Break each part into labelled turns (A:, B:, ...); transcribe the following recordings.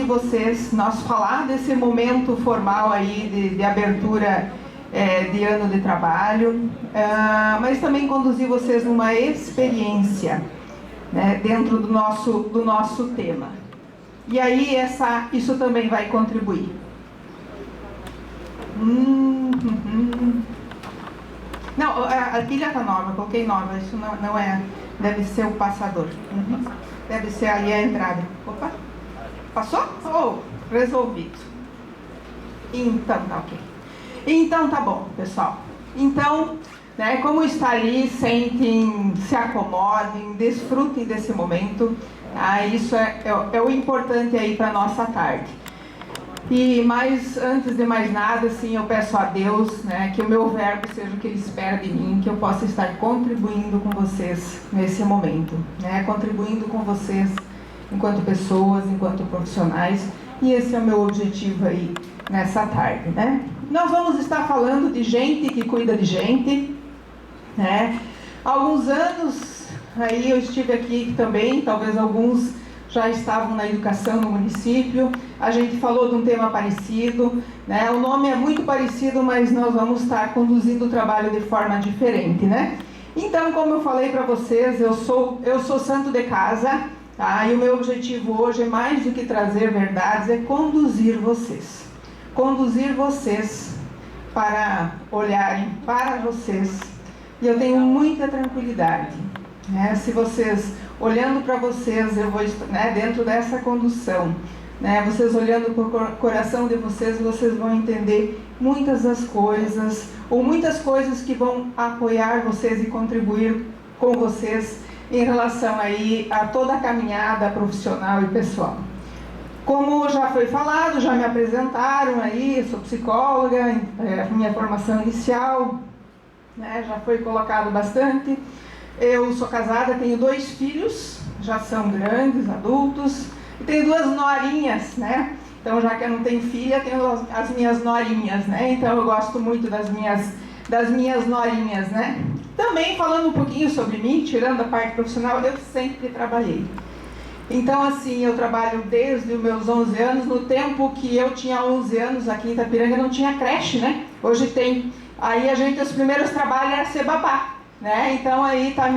A: conduzir vocês, nós falar desse momento formal aí de abertura de ano de trabalho, mas também conduzir vocês numa experiência, né, dentro do nosso tema. E aí isso também vai contribuir. Não, a pilha está nova, coloquei nova, isso não é, deve ser o passador. Deve ser ali a entrada. Opa, passou? Oh, resolvido. Então tá ok. Então tá bom, pessoal. Então, né, como está ali, sentem, se acomodem, desfrutem desse momento. Isso é o importante aí para a nossa tarde. Mas antes de mais nada, assim, eu peço a Deus, né, que o meu verbo seja o que Ele espera de mim, que eu possa estar contribuindo com vocês nesse momento, né, contribuindo com vocês enquanto pessoas, enquanto profissionais, e esse é o meu objetivo aí nessa tarde, né. Nós vamos estar falando de gente que cuida de gente, né. Há alguns anos aí eu estive aqui também, talvez alguns já estavam na educação no município, a gente falou de um tema parecido, né? O nome é muito parecido, mas nós vamos estar conduzindo o trabalho de forma diferente, né? Então, como eu falei para vocês, eu sou santo de casa, tá? E o meu objetivo hoje, é mais do que trazer verdades, é conduzir vocês para olharem para vocês, e eu tenho muita tranquilidade, né? Se vocês olhando para vocês, eu vou, né, dentro dessa condução, né, vocês olhando para o coração de vocês, vocês vão entender muitas das coisas, ou muitas coisas que vão apoiar vocês e contribuir com vocês em relação aí a toda a caminhada profissional e pessoal. Como já foi falado, já me apresentaram aí, sou psicóloga, minha formação inicial, né, já foi colocado bastante. Eu sou casada, tenho 2 filhos, já são grandes, adultos, e tenho 2 norinhas, né? Então, já que eu não tenho filha, tenho as minhas norinhas, né? Então, eu gosto muito das minhas norinhas, né? Também, falando um pouquinho sobre mim, tirando a parte profissional, eu sempre trabalhei. Então, assim, eu trabalho desde os meus 11 anos, no tempo que eu tinha 11 anos, aqui em Itapiranga não tinha creche, né? Hoje tem. Aí, os primeiros trabalhos era ser babá. Né? Então aí tá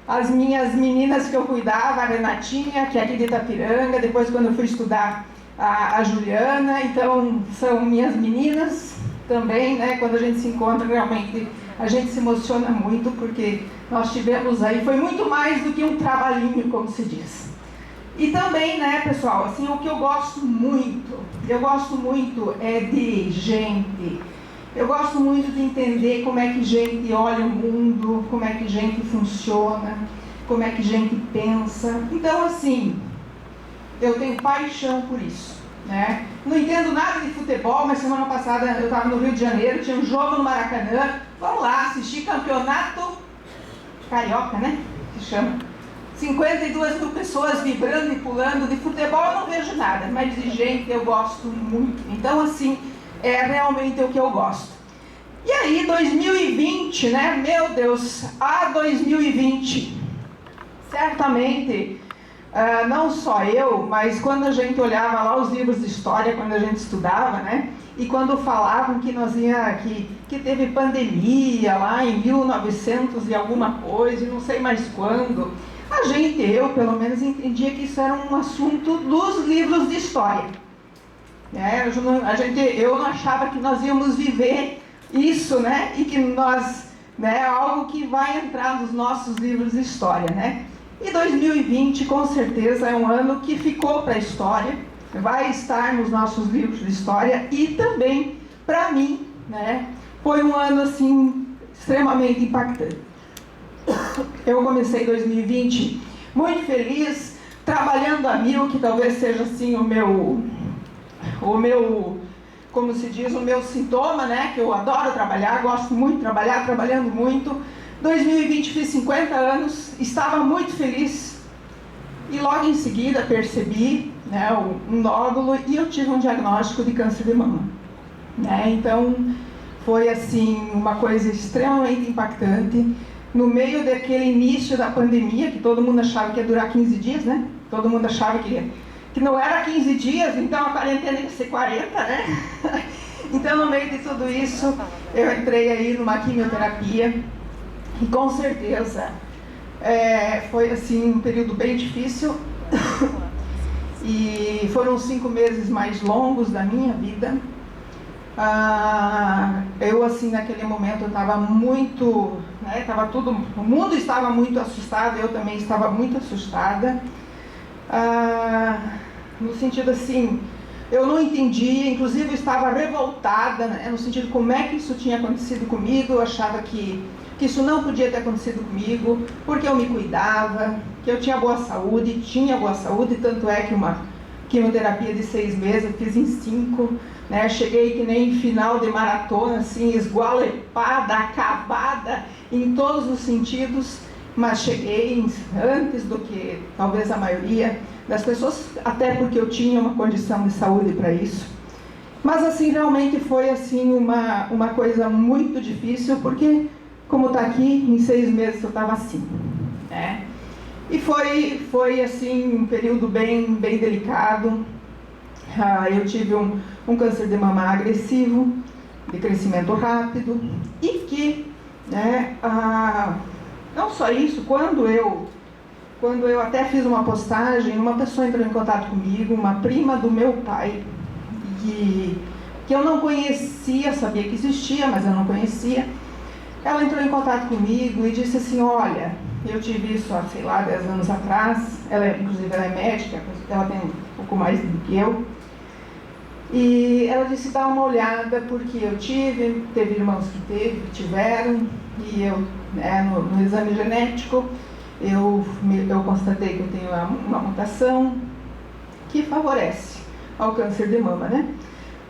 A: as minhas meninas que eu cuidava, a Renatinha, que é aqui de Itapiranga, depois quando eu fui estudar a Juliana, então são minhas meninas também, né? Quando a gente se encontra, realmente a gente se emociona muito, porque nós tivemos aí, foi muito mais do que um trabalhinho, como se diz. E também, né, pessoal, assim, o que eu gosto muito é de gente. Eu gosto muito de entender como é que gente olha o mundo, como é que gente funciona, como é que gente pensa. Então, assim, eu tenho paixão por isso, né? Não entendo nada de futebol, mas semana passada eu estava no Rio de Janeiro, tinha um jogo no Maracanã. Vamos lá, assistir campeonato carioca, né? Que chama. 52 mil pessoas vibrando e pulando. De futebol eu não vejo nada, mas de gente eu gosto muito. Então, assim, é realmente o que eu gosto. E aí, 2020, né? Meu Deus, 2020. Certamente, não só eu, mas quando a gente olhava lá os livros de história, quando a gente estudava, né? E quando falavam que que teve pandemia lá em 1900 e alguma coisa, e não sei mais quando, eu pelo menos entendia que isso era um assunto dos livros de história. Eu não achava que nós íamos viver isso, né? E que nós, né, algo que vai entrar nos nossos livros de história, né? E 2020 com certeza é um ano que ficou para a história, vai estar nos nossos livros de história, e também para mim, né, foi um ano assim extremamente impactante. Eu comecei 2020 muito feliz, trabalhando a mil, que talvez seja assim o meu, como se diz, o meu sintoma, né? Que eu adoro trabalhar, gosto muito de trabalhar, trabalhando muito. 2020 fiz 50 anos, estava muito feliz, e logo em seguida percebi, né, um nódulo, e eu tive um diagnóstico de câncer de mama, né? Então foi assim uma coisa extremamente impactante. No meio daquele início da pandemia, que todo mundo achava que ia durar 15 dias, né? Todo mundo achava que que não era 15 dias, então a quarentena ia ser 40, né? Então, no meio de tudo isso, eu entrei aí numa quimioterapia e com certeza foi assim um período bem difícil e foram 5 meses mais longos da minha vida. Eu assim naquele momento eu estava muito, né, o mundo estava muito assustado, eu também estava muito assustada, no sentido assim, eu não entendia, inclusive eu estava revoltada, né, no sentido de como é que isso tinha acontecido comigo. Eu achava que isso não podia ter acontecido comigo, porque eu me cuidava, que eu tinha boa saúde, tanto é que uma quimioterapia de 6 meses eu fiz em 5, né? Cheguei que nem final de maratona, assim, esgualepada, acabada em todos os sentidos, mas cheguei antes do que talvez a maioria das pessoas, até porque eu tinha uma condição de saúde para isso. Mas assim, realmente foi assim uma coisa muito difícil, porque, como está aqui, em 6 meses eu estava assim, né? E foi assim um período bem delicado. Eu tive um câncer de mama agressivo, de crescimento rápido, e que, né, não só isso, quando eu até fiz uma postagem, uma pessoa entrou em contato comigo, uma prima do meu pai, que eu não conhecia, sabia que existia, mas eu não conhecia. Ela entrou em contato comigo e disse assim: olha, eu tive isso há, sei lá, 10 anos atrás. Inclusive ela é médica, ela tem um pouco mais do que eu. E ela disse: dá uma olhada, porque eu teve irmãos que tiveram, e eu, né, no exame genético, eu constatei que eu tenho uma mutação que favorece ao câncer de mama, né?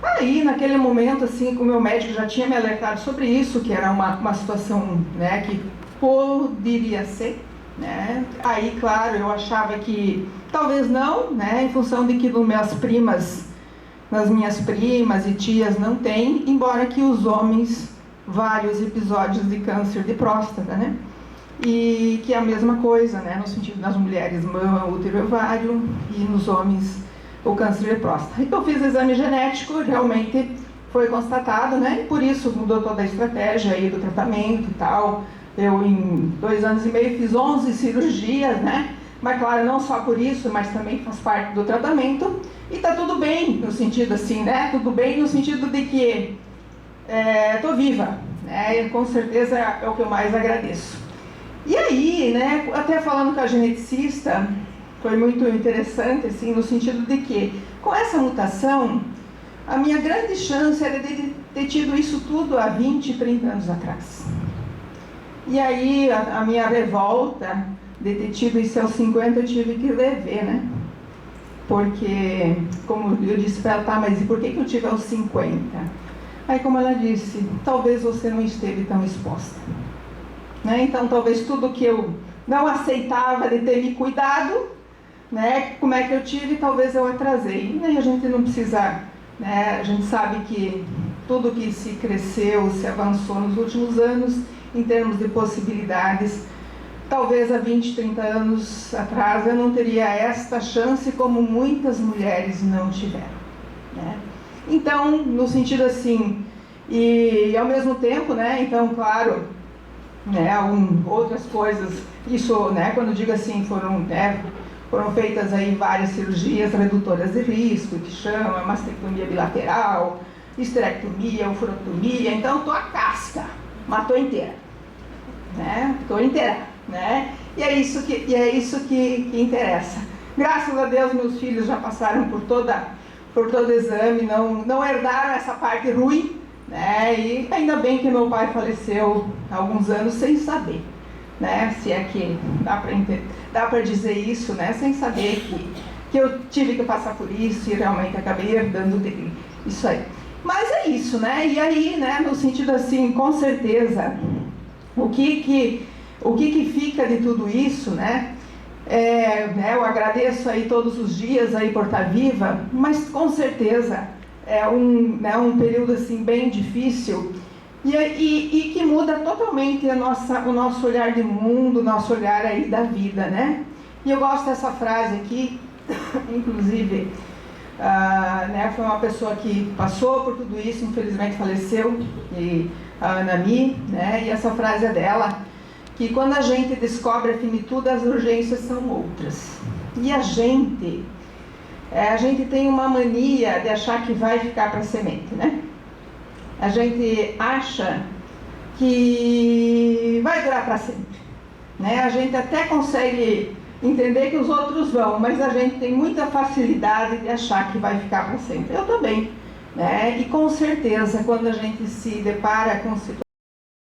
A: Aí, naquele momento, assim, o meu médico já tinha me alertado sobre isso, que era uma situação, né, que poderia ser, né? Aí, claro, eu achava que talvez não, né, em função de que nas minhas primas e tias não tem, embora que os homens, vários episódios de câncer de próstata, né? E que é a mesma coisa, né, no sentido das mulheres, mama, útero e ovário, e nos homens o câncer de próstata. Então eu fiz o exame genético, realmente foi constatado, né? E por isso mudou toda a estratégia aí do tratamento e tal. Eu em 2 anos e meio fiz 11 cirurgias, né? Mas claro, não só por isso, mas também faz parte do tratamento. E tá tudo bem, no sentido assim, né? Tudo bem no sentido de que tô viva, né? E com certeza é o que eu mais agradeço. E aí, né? Até falando com a geneticista, foi muito interessante, assim, no sentido de que, com essa mutação, a minha grande chance era de ter tido isso tudo há 20, 30 anos atrás. E aí, a minha revolta de ter tido isso aos 50, eu tive que rever, né? Porque, como eu disse para ela, tá, mas e por que eu tive aos 50? Aí, como ela disse, talvez você não esteve tão exposta, né? Então, talvez tudo que eu não aceitava de ter me cuidado, né, como é que eu tive, talvez eu atrasei. E a gente não precisa, né, a gente sabe que tudo que se cresceu, se avançou nos últimos anos, em termos de possibilidades, talvez há 20, 30 anos atrás eu não teria esta chance, como muitas mulheres não tiveram, né? Então, no sentido assim, e ao mesmo tempo, né, então, claro, né, outras coisas, isso, né, quando eu digo assim, foram feitas aí várias cirurgias redutoras de risco, que chama mastectomia bilateral, esterectomia, urotomia. Então, estou a casca, mas estou inteira, né? Estou inteira, né? E é isso que interessa. Graças a Deus, meus filhos já passaram por todo o exame, não herdaram essa parte ruim, né? E ainda bem que meu pai faleceu há alguns anos sem saber, né? Se é que dá para dizer isso, né? Sem saber que eu tive que passar por isso e realmente acabei herdando dele. Isso aí. Mas é isso, né? E aí, né, no sentido assim, com certeza, o que fica de tudo isso, né? Eu agradeço aí todos os dias aí por estar viva, mas com certeza é um período assim bem difícil e que muda totalmente o nosso olhar de mundo, o nosso olhar aí da vida, né? E eu gosto dessa frase aqui, inclusive, né, foi uma pessoa que passou por tudo isso, infelizmente faleceu, e a Ana Mi, né, e essa frase é dela, que quando a gente descobre a finitude, as urgências são outras. E a gente tem uma mania de achar que vai ficar para semente, né? A gente acha que vai durar para sempre, né? A gente até consegue entender que os outros vão, mas a gente tem muita facilidade de achar que vai ficar para sempre. Eu também, né? E com certeza, quando a gente se depara com situações